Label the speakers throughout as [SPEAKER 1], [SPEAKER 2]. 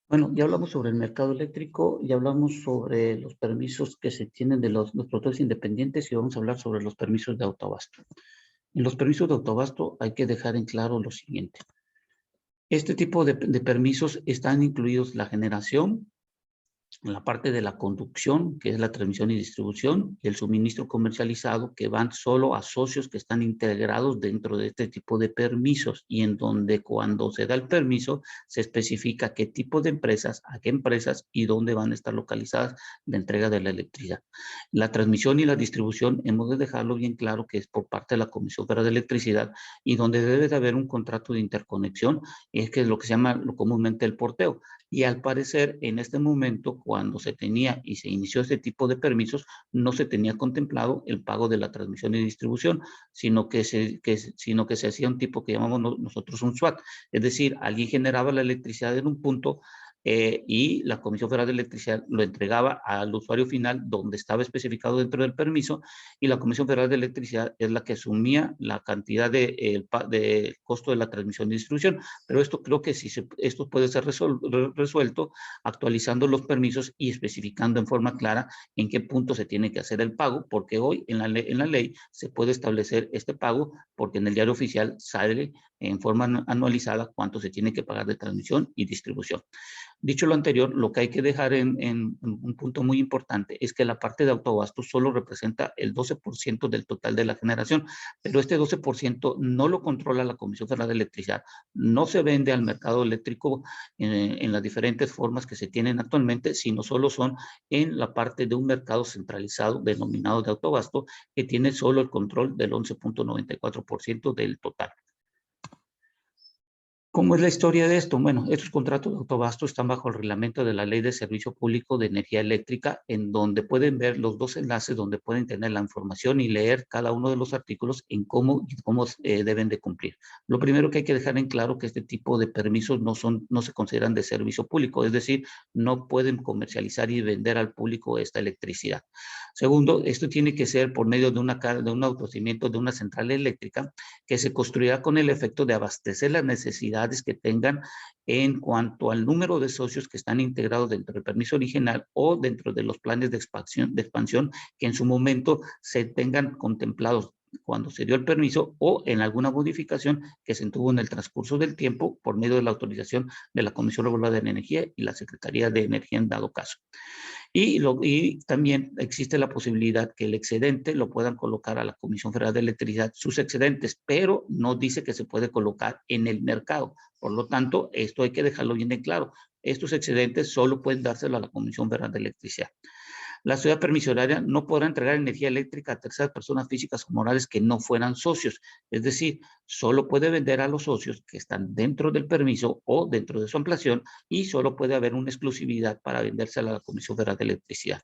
[SPEAKER 1] Bueno, ya hablamos sobre el mercado eléctrico, ya hablamos sobre los permisos que se tienen de los productores independientes y vamos a hablar sobre los permisos de autoabasto. En los permisos de autoabasto hay que dejar en claro lo siguiente. Este tipo de permisos están incluidos la generación, en la parte de la conducción, que es la transmisión y distribución, y el suministro comercializado, que van solo a socios que están integrados dentro de este tipo de permisos, y en donde cuando se da el permiso, se especifica qué tipo de empresas, a qué empresas y dónde van a estar localizadas la entrega de la electricidad. La transmisión y la distribución, hemos de dejarlo bien claro que es por parte de la Comisión Federal de Electricidad, y donde debe de haber un contrato de interconexión, es que es lo que se llama comúnmente el porteo. Y al parecer, en este momento, cuando se tenía y se inició este tipo de permisos, no se tenía contemplado el pago de la transmisión y distribución, sino que se hacía un tipo que llamamos nosotros un SWAT. Es decir, alguien generaba la electricidad en un punto y la Comisión Federal de Electricidad lo entregaba al usuario final donde estaba especificado dentro del permiso, y la Comisión Federal de Electricidad es la que asumía la cantidad de costo de la transmisión y distribución. Pero esto creo que sí esto puede ser resuelto actualizando los permisos y especificando en forma clara en qué punto se tiene que hacer el pago, porque hoy en la ley se puede establecer este pago, porque en el diario oficial sale en forma anualizada cuánto se tiene que pagar de transmisión y distribución. Dicho lo anterior, lo que hay que dejar en un punto muy importante es que la parte de autoabasto solo representa el 12% del total de la generación, pero este 12% no lo controla la Comisión Federal de Electricidad, no se vende al mercado eléctrico en las diferentes formas que se tienen actualmente, sino solo son en la parte de un mercado centralizado denominado de autoabasto, que tiene solo el control del 11.94% del total. ¿Cómo es la historia de esto? Bueno, estos contratos de autoabasto están bajo el reglamento de la Ley de Servicio Público de Energía Eléctrica, en donde pueden ver los dos enlaces donde pueden tener la información y leer cada uno de los artículos en cómo deben de cumplir. Lo primero que hay que dejar en claro que este tipo de permisos no se consideran de servicio público, es decir, no pueden comercializar y vender al público esta electricidad. Segundo, esto tiene que ser por medio de un abastecimiento de una central eléctrica que se construirá con el efecto de abastecer las necesidades que tengan en cuanto al número de socios que están integrados dentro del permiso original o dentro de los planes de expansión que en su momento se tengan contemplados cuando se dio el permiso o en alguna modificación que se tuvo en el transcurso del tiempo por medio de la autorización de la Comisión Reguladora de Energía y la Secretaría de Energía en dado caso. Y también existe la posibilidad que el excedente lo puedan colocar a la Comisión Federal de Electricidad, sus excedentes, pero no dice que se puede colocar en el mercado. Por lo tanto, esto hay que dejarlo bien en claro. Estos excedentes solo pueden dárselo a la Comisión Federal de Electricidad. La sociedad permisionaria no podrá entregar energía eléctrica a terceras personas físicas o morales que no fueran socios. Es decir, solo puede vender a los socios que están dentro del permiso o dentro de su ampliación, y solo puede haber una exclusividad para vendérsela a la Comisión Federal de Electricidad.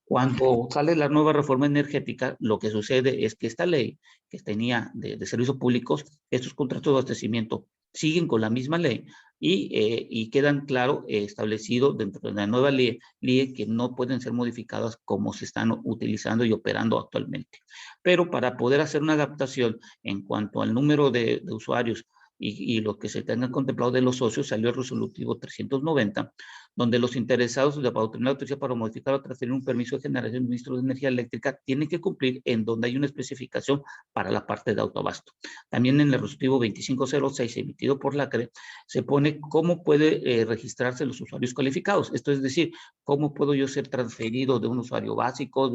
[SPEAKER 1] Cuando sale la nueva reforma energética, lo que sucede es que esta ley que tenía de servicios públicos, estos contratos de abastecimiento siguen con la misma ley y quedan claro establecidos dentro de la nueva ley que no pueden ser modificadas como se están utilizando y operando actualmente. Pero para poder hacer una adaptación en cuanto al número de usuarios y lo que se tenga contemplado de los socios, salió el resolutivo 390, donde los interesados de obtener autorización para modificar o transferir un permiso de generación de suministro de energía eléctrica tienen que cumplir en donde hay una especificación para la parte de autoabasto. También en el resolutivo 2506 emitido por la CRE se pone cómo puede registrarse los usuarios cualificados. Esto es decir, cómo puedo yo ser transferido de un usuario básico,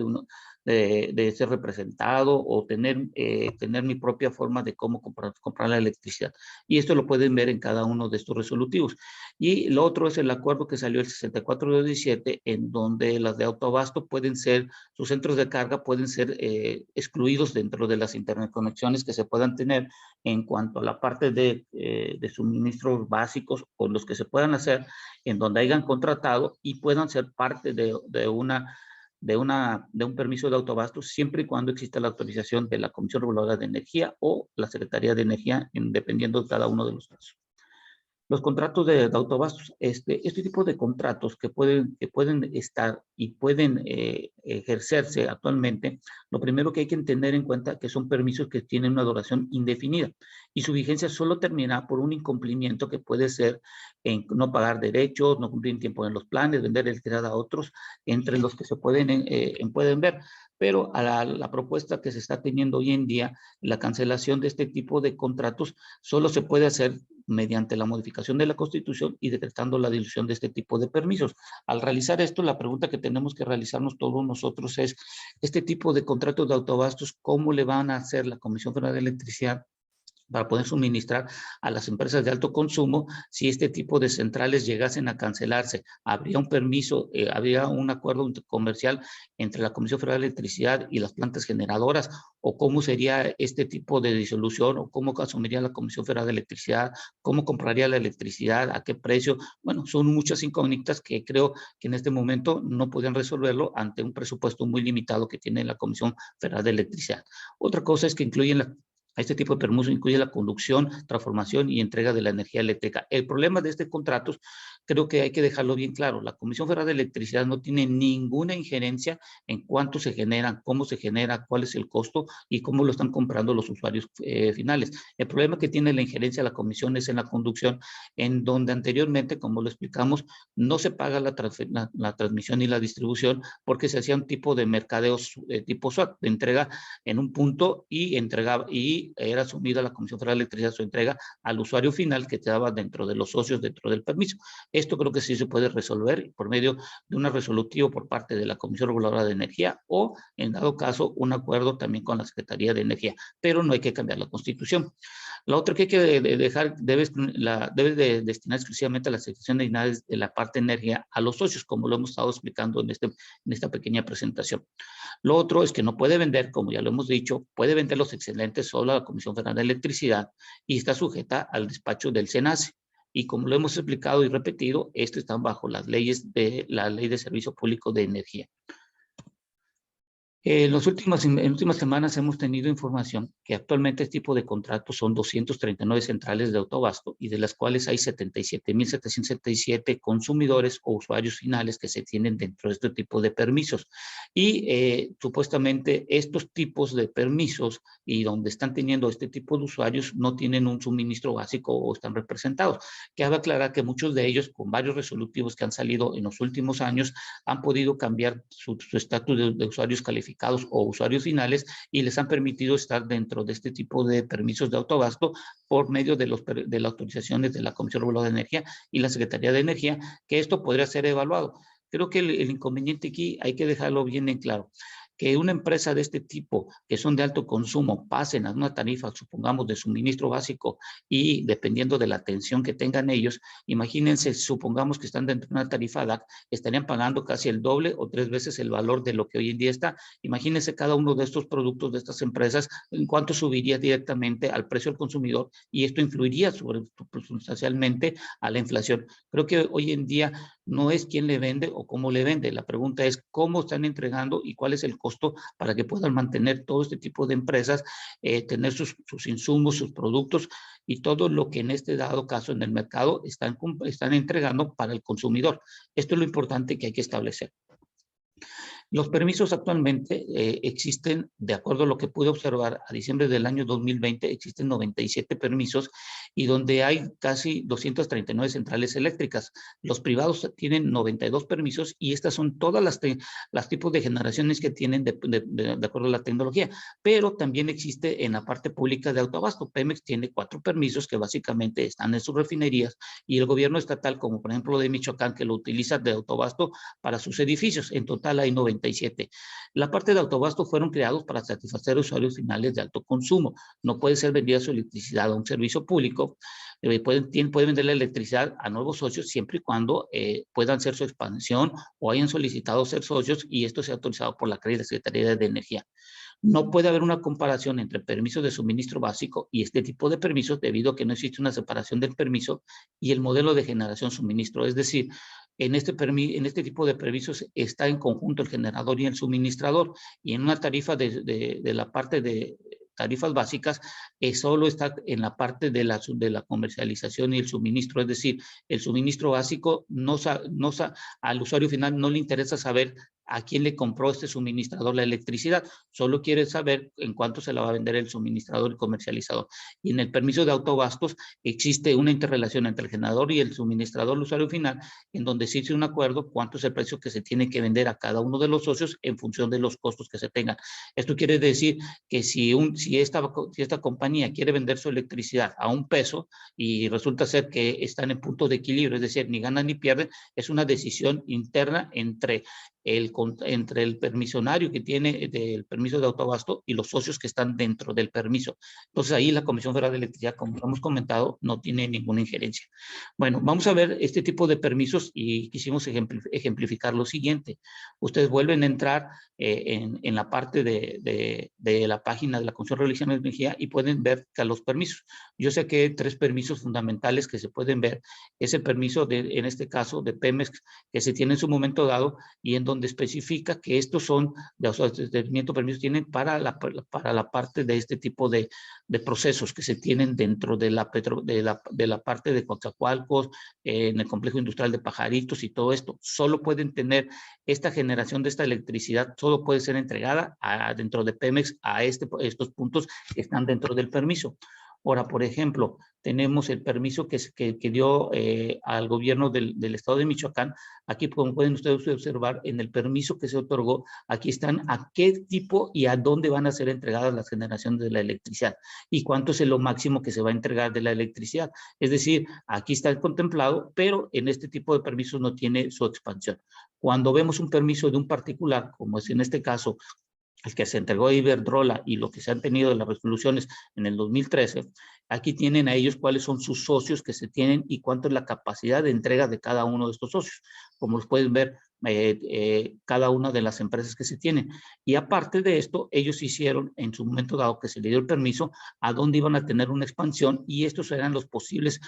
[SPEAKER 1] de ser representado o tener mi propia forma de cómo comprar la electricidad. Y esto lo pueden ver en cada uno de estos resolutivos. Y lo otro es el acuerdo que salió el 64 de 17, en donde las de autoabasto pueden ser, sus centros de carga pueden ser excluidos dentro de las interconexiones que se puedan tener en cuanto a la parte de suministros básicos o los que se puedan hacer en donde hayan contratado y puedan ser parte de un permiso de autoabasto siempre y cuando exista la autorización de la Comisión Reguladora de Energía o la Secretaría de Energía, dependiendo de cada uno de los casos. Los contratos de autobastos, este tipo de contratos que pueden estar y pueden ejercerse actualmente, lo primero que hay que tener en cuenta que son permisos que tienen una duración indefinida y su vigencia solo termina por un incumplimiento que puede ser en no pagar derechos, no cumplir en tiempo en los planes, vender electricidad a otros, entre los que se pueden ver. Pero a la propuesta que se está teniendo hoy en día, la cancelación de este tipo de contratos solo se puede hacer mediante la modificación de la Constitución y decretando la dilución de este tipo de permisos. Al realizar esto, la pregunta que tenemos que realizarnos todos nosotros es, este tipo de contratos de autobastos, ¿cómo le van a hacer la Comisión Federal de Electricidad para poder suministrar a las empresas de alto consumo si este tipo de centrales llegasen a cancelarse? ¿Habría un permiso, habría un acuerdo comercial entre la Comisión Federal de Electricidad y las plantas generadoras? ¿O cómo sería este tipo de disolución? ¿O cómo asumiría la Comisión Federal de Electricidad? ¿Cómo compraría la electricidad? ¿A qué precio? Bueno, son muchas incógnitas que creo que en este momento no podrían resolverlo ante un presupuesto muy limitado que tiene la Comisión Federal de Electricidad. Otra cosa es que incluyen este tipo de permiso incluye la conducción, transformación y entrega de la energía eléctrica. El problema de este contrato, creo que hay que dejarlo bien claro, la Comisión Federal de Electricidad no tiene ninguna injerencia en cuánto se genera, cómo se genera, cuál es el costo y cómo lo están comprando los usuarios finales. El problema que tiene la injerencia de la Comisión es en la conducción, en donde anteriormente, como lo explicamos, no se paga la transmisión y la distribución porque se hacía un tipo de mercadeos tipo SWAT, de entrega en un punto y entregaba y era asumida la Comisión Federal de Electricidad su entrega al usuario final que quedaba dentro de los socios dentro del permiso. Esto creo que sí se puede resolver por medio de un resolutivo por parte de la Comisión Reguladora de Energía o, en dado caso, un acuerdo también con la Secretaría de Energía, pero no hay que cambiar la Constitución. La otra que hay que dejar, debe de destinar exclusivamente a la sección de la parte de energía a los socios, como lo hemos estado explicando en esta pequeña presentación. Lo otro es que no puede vender, como ya lo hemos dicho, puede vender los excedentes solo a la Comisión Federal de Electricidad y está sujeta al despacho del SENACE. Y como lo hemos explicado y repetido, esto está bajo las leyes de la Ley de Servicio Público de Energía. En últimas semanas hemos tenido información que actualmente este tipo de contratos son 239 centrales de autoabasto y de las cuales hay 77.777 consumidores o usuarios finales que se tienen dentro de este tipo de permisos. Y supuestamente estos tipos de permisos y donde están teniendo este tipo de usuarios no tienen un suministro básico o están representados. Cabe aclarar que muchos de ellos, con varios resolutivos que han salido en los últimos años, han podido cambiar su estatus de usuarios calificados o usuarios finales y les han permitido estar dentro de este tipo de permisos de autoabasto por medio de las autorizaciones de la Comisión Reguladora de Energía y la Secretaría de Energía, que esto podría ser evaluado. Creo que el inconveniente aquí hay que dejarlo bien en claro. Que una empresa de este tipo, que son de alto consumo, pasen a una tarifa, supongamos, de suministro básico y dependiendo de la atención que tengan ellos, imagínense, supongamos que están dentro de una tarifa DAC, estarían pagando casi el doble o 3 veces el valor de lo que hoy en día está. Imagínense cada uno de estos productos de estas empresas, en cuánto subiría directamente al precio del consumidor y esto influiría sustancialmente a la inflación. Creo que hoy en día no es quién le vende o cómo le vende, la pregunta es cómo están entregando y cuál es el costo para que puedan mantener todo este tipo de empresas, tener sus insumos, sus productos y todo lo que en este dado caso en el mercado están entregando para el consumidor. Esto es lo importante que hay que establecer. Los permisos actualmente existen, de acuerdo a lo que pude observar, a diciembre del año 2020 existen 97 permisos y donde hay casi 239 centrales eléctricas. Los privados tienen 92 permisos y estas son todas las tipos de generaciones que tienen de acuerdo a la tecnología. Pero también existe en la parte pública de autoabasto. Pemex tiene 4 permisos que básicamente están en sus refinerías y el gobierno estatal, como por ejemplo de Michoacán, que lo utiliza de autoabasto para sus edificios. En total hay 97. La parte de autoabasto fueron creados para satisfacer usuarios finales de alto consumo. No puede ser vendida su electricidad a un servicio público. Pueden vender la electricidad a nuevos socios siempre y cuando puedan hacer su expansión o hayan solicitado ser socios y esto sea autorizado por la CRE y la Secretaría de Energía. No puede haber una comparación entre permisos de suministro básico y este tipo de permisos debido a que no existe una separación del permiso y el modelo de generación suministro. Es decir, en este tipo de permisos está en conjunto el generador y el suministrador y en una tarifa de la parte de tarifas básicas, solo está en la parte de la comercialización y el suministro, es decir, el suministro básico al usuario final no le interesa saber a quién le compró este suministrador la electricidad, solo quiere saber en cuánto se la va a vender el suministrador y comercializador. Y en el permiso de autoabastos existe una interrelación entre el generador y el suministrador, el usuario final, en donde se hizo un acuerdo cuánto es el precio que se tiene que vender a cada uno de los socios en función de los costos que se tengan. Esto quiere decir que si esta compañía quiere vender su electricidad a $1 y resulta ser que están en punto de equilibrio, es decir, ni ganan ni pierden, es una decisión interna entre el permisionario que tiene el permiso de autoabasto y los socios que están dentro del permiso. Entonces ahí la Comisión Federal de Electricidad, como hemos comentado, no tiene ninguna injerencia. Bueno, vamos a ver este tipo de permisos y quisimos ejemplificar lo siguiente. Ustedes vuelven a entrar en la parte de la página de la Comisión Federal de Energía y pueden ver que los permisos. Yo sé que hay 3 permisos fundamentales que se pueden ver. Es el permiso, en este caso, de Pemex, que se tiene en su momento dado y en donde especifica que estos son, o sea, permisos tienen para la parte de este tipo de procesos que se tienen dentro de la parte de Coatzacoalcos, en el complejo industrial de Pajaritos y todo esto. Solo pueden tener esta generación de esta electricidad, solo puede ser entregada dentro de Pemex a estos puntos que están dentro del permiso. Ahora, por ejemplo, tenemos el permiso que dio al gobierno del estado de Michoacán. Aquí, como pueden ustedes observar, en el permiso que se otorgó, aquí están a qué tipo y a dónde van a ser entregadas las generaciones de la electricidad y cuánto es lo máximo que se va a entregar de la electricidad. Es decir, aquí está contemplado, pero en este tipo de permisos no tiene su expansión. Cuando vemos un permiso de un particular, como es en este caso, el que se entregó a Iberdrola y lo que se han tenido de las resoluciones en el 2013, aquí tienen a ellos cuáles son sus socios que se tienen y cuánto es la capacidad de entrega de cada uno de estos socios. Como los pueden ver, cada una de las empresas que se tienen. Y aparte de esto, ellos hicieron en su momento dado que se le dio el permiso a dónde iban a tener una expansión y estos eran los posibles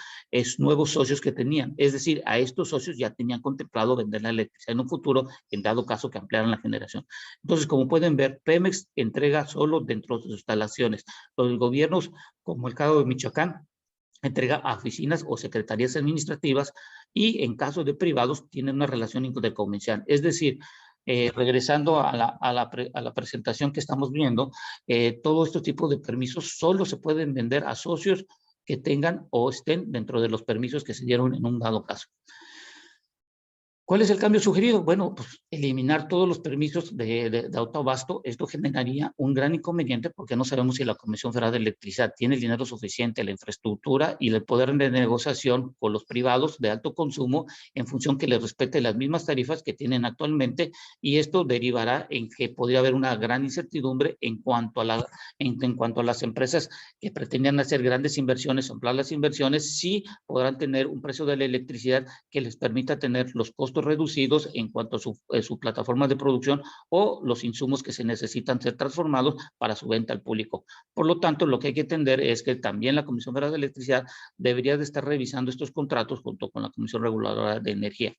[SPEAKER 1] nuevos socios que tenían. Es decir, a estos socios ya tenían contemplado vender la electricidad en un futuro, en dado caso que ampliaran la generación. Entonces, como pueden ver, Pemex entrega solo dentro de sus instalaciones. Los gobiernos, como el caso de Michoacán, entrega a oficinas o secretarías administrativas y en caso de privados tienen una relación intercomercial. Es decir, regresando a la presentación que estamos viendo, todo este tipo de permisos solo se pueden vender a socios que tengan o estén dentro de los permisos que se dieron en un dado caso. ¿Cuál es el cambio sugerido? Bueno, pues eliminar todos los permisos de autoabasto. Esto generaría un gran inconveniente porque no sabemos si la Comisión Federal de Electricidad tiene el dinero suficiente, la infraestructura y el poder de negociación con los privados de alto consumo en función que les respete las mismas tarifas que tienen actualmente, y esto derivará en que podría haber una gran incertidumbre en cuanto a las empresas que pretendían hacer grandes inversiones, ampliar las inversiones, si podrán tener un precio de la electricidad que les permita tener los costos reducidos en cuanto a su plataforma de producción o los insumos que se necesitan ser transformados para su venta al público. Por lo tanto, lo que hay que entender es que también la Comisión Federal de Electricidad debería de estar revisando estos contratos junto con la Comisión Reguladora de Energía.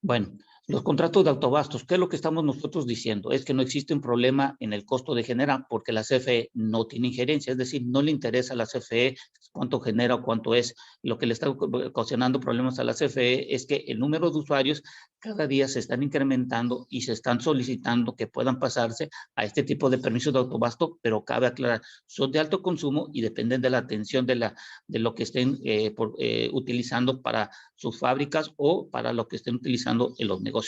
[SPEAKER 1] Bueno, los contratos de autoabastos, ¿qué es lo que estamos nosotros diciendo? Es que no existe un problema en el costo de generar porque la CFE no tiene injerencia, es decir, no le interesa a la CFE cuánto genera o cuánto es. Lo que le está ocasionando problemas a la CFE es que el número de usuarios cada día se están incrementando y se están solicitando que puedan pasarse a este tipo de permisos de autoabasto, pero cabe aclarar, son de alto consumo y dependen de la atención de lo que estén utilizando para sus fábricas o para lo que estén utilizando en los negocios.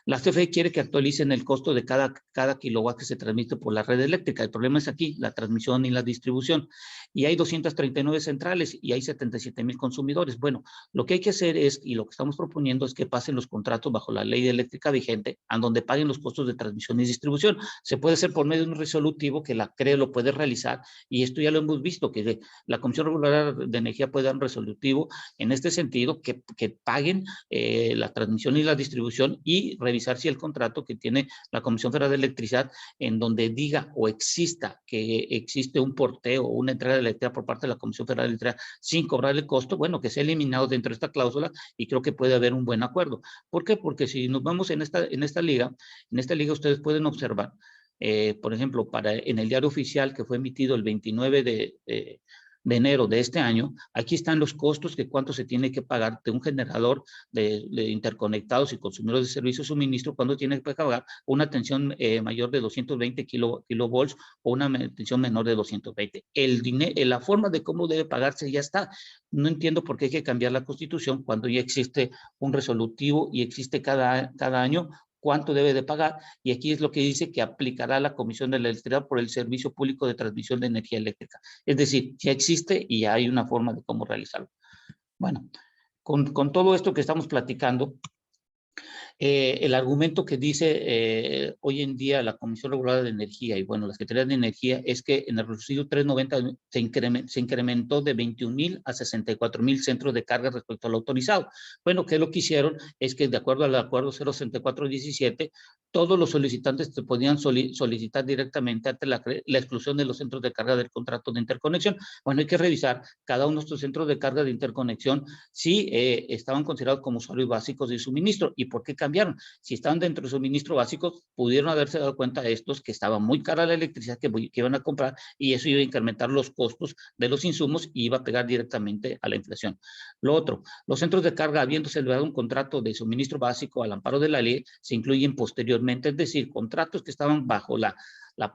[SPEAKER 1] La CFE quiere que actualicen el costo de cada kilowatt que se transmite por la red eléctrica. El problema es aquí, la transmisión y la distribución. Y hay 239 centrales y hay 77,000 consumidores. Bueno, lo que hay que hacer es, y lo que estamos proponiendo es que pasen los contratos bajo la ley eléctrica vigente, a donde paguen los costos de transmisión y distribución. Se puede hacer por medio de un resolutivo que la CRE lo puede realizar, y esto ya lo hemos visto, que la Comisión Reguladora de Energía puede dar un resolutivo en este sentido, que paguen la transmisión y la distribución y revisar si el contrato que tiene la Comisión Federal de Electricidad, en donde diga o exista que existe un porteo o una entrega de electricidad por parte de la Comisión Federal de Electricidad sin cobrar el costo, bueno, que sea eliminado dentro de esta cláusula, y creo que puede haber un buen acuerdo. ¿Por qué? Porque si nos vamos en esta liga ustedes pueden observar por ejemplo, en el diario oficial que fue emitido el 29 de enero de este año, aquí están los costos que cuánto se tiene que pagar de un generador de interconectados y consumidores de servicios de suministro, cuando tiene que pagar una tensión mayor de 220 kilovolts o una tensión menor de 220. La forma de cómo debe pagarse ya está. No entiendo por qué hay que cambiar la Constitución cuando ya existe un resolutivo y existe cada año cuánto debe de pagar, y aquí es lo que dice que aplicará la Comisión de la Electricidad por el Servicio Público de Transmisión de Energía Eléctrica. Es decir, ya existe y ya hay una forma de cómo realizarlo. Bueno, con todo esto que estamos platicando, el argumento que dice hoy en día la Comisión Reguladora de Energía y bueno, las Secretarías de Energía es que en el reducido 390 se incrementó de 21,000 a 64,000 centros de carga respecto al autorizado. Bueno, ¿qué es lo que hicieron? Es que de acuerdo al acuerdo 06417, todos los solicitantes se podían solicitar directamente ante la exclusión de los centros de carga del contrato de interconexión. Bueno, hay que revisar cada uno de estos centros de carga de interconexión si estaban considerados como usuarios básicos de suministro. ¿Y por qué cambiaron? Si estaban dentro de suministro básicos, pudieron haberse dado cuenta de estos que estaba muy cara la electricidad que iban a comprar, y eso iba a incrementar los costos de los insumos y iba a pegar directamente a la inflación. Lo otro, los centros de carga, habiéndose celebrado un contrato de suministro básico al amparo de la ley, se incluyen posteriormente, es decir, contratos que estaban bajo la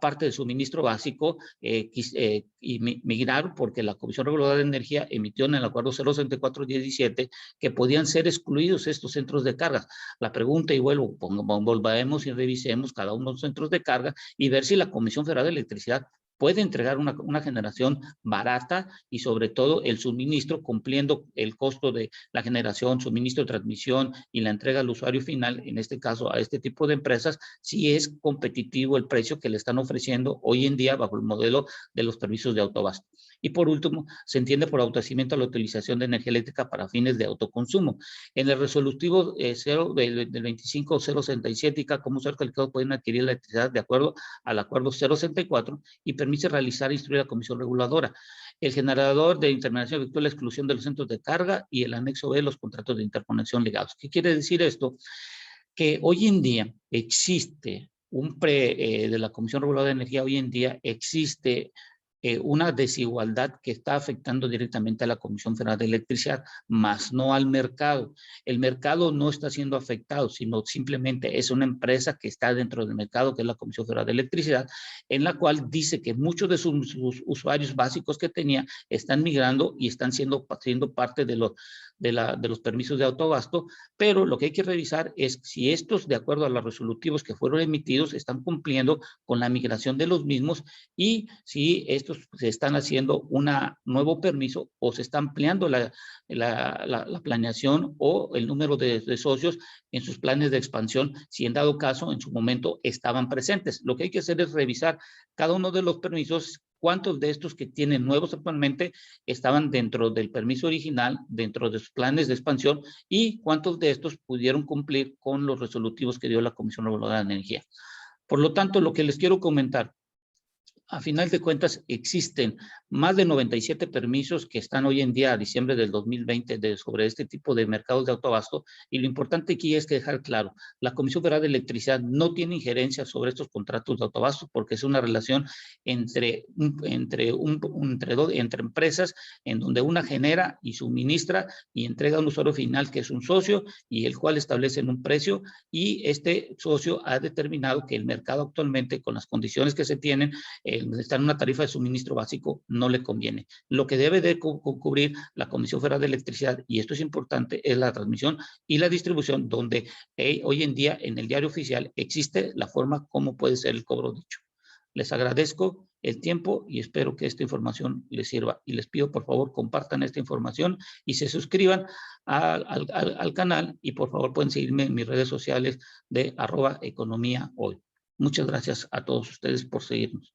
[SPEAKER 1] parte de suministro básico y migraron porque la Comisión Reguladora de Energía emitió en el acuerdo 06417 que podían ser excluidos estos centros de carga. La pregunta, y vuelvo, volvamos y revisemos cada uno de los centros de carga y ver si la Comisión Federal de Electricidad puede entregar una generación barata y sobre todo el suministro cumpliendo el costo de la generación, suministro, transmisión y la entrega al usuario final, en este caso a este tipo de empresas, si es competitivo el precio que le están ofreciendo hoy en día bajo el modelo de los permisos de autoabasto. Y por último, se entiende por abastecimiento a la utilización de energía eléctrica para fines de autoconsumo. En el resolutivo del 25067 y cómo ser calificados pueden adquirir la electricidad de acuerdo al acuerdo 064 y permite realizar e instruir a la Comisión Reguladora. El generador de intermediación efectúa la exclusión de los centros de carga y el anexo B, los contratos de interconexión ligados. ¿Qué quiere decir esto? Que hoy en día existe de la Comisión Reguladora de Energía, hoy en día existe una desigualdad que está afectando directamente a la Comisión Federal de Electricidad, más no al mercado. El mercado no está siendo afectado, sino simplemente es una empresa que está dentro del mercado, que es la Comisión Federal de Electricidad, en la cual dice que muchos de sus usuarios básicos que tenía están migrando y están siendo parte de los permisos de autoabasto, pero lo que hay que revisar es si estos, de acuerdo a los resolutivos que fueron emitidos, están cumpliendo con la migración de los mismos y si estos se están haciendo un nuevo permiso o se está ampliando la planeación o el número de socios en sus planes de expansión, si en dado caso en su momento estaban presentes. Lo que hay que hacer es revisar cada uno de los permisos, cuántos de estos que tienen nuevos actualmente estaban dentro del permiso original, dentro de sus planes de expansión, y cuántos de estos pudieron cumplir con los resolutivos que dio la Comisión Reguladora de Energía. Por lo tanto, lo que les quiero comentar, a final de cuentas existen más de 97 permisos que están hoy en día a diciembre del 2020 sobre este tipo de mercados de autoabasto, y lo importante aquí es que dejar claro, la Comisión Federal de Electricidad no tiene injerencia sobre estos contratos de autoabasto porque es una relación entre empresas en donde una genera y suministra y entrega a un usuario final que es un socio y el cual establece un precio, y este socio ha determinado que el mercado actualmente con las condiciones que se tienen está en una tarifa de suministro básico, no le conviene. Lo que debe de cubrir la Comisión Federal de Electricidad, y esto es importante, es la transmisión y la distribución, donde hoy en día en el diario oficial existe la forma como puede ser el cobro dicho. Les agradezco el tiempo y espero que esta información les sirva. Y les pido, por favor, compartan esta información y se suscriban al canal, y por favor pueden seguirme en mis redes sociales de @economía hoy. Muchas gracias a todos ustedes por seguirnos.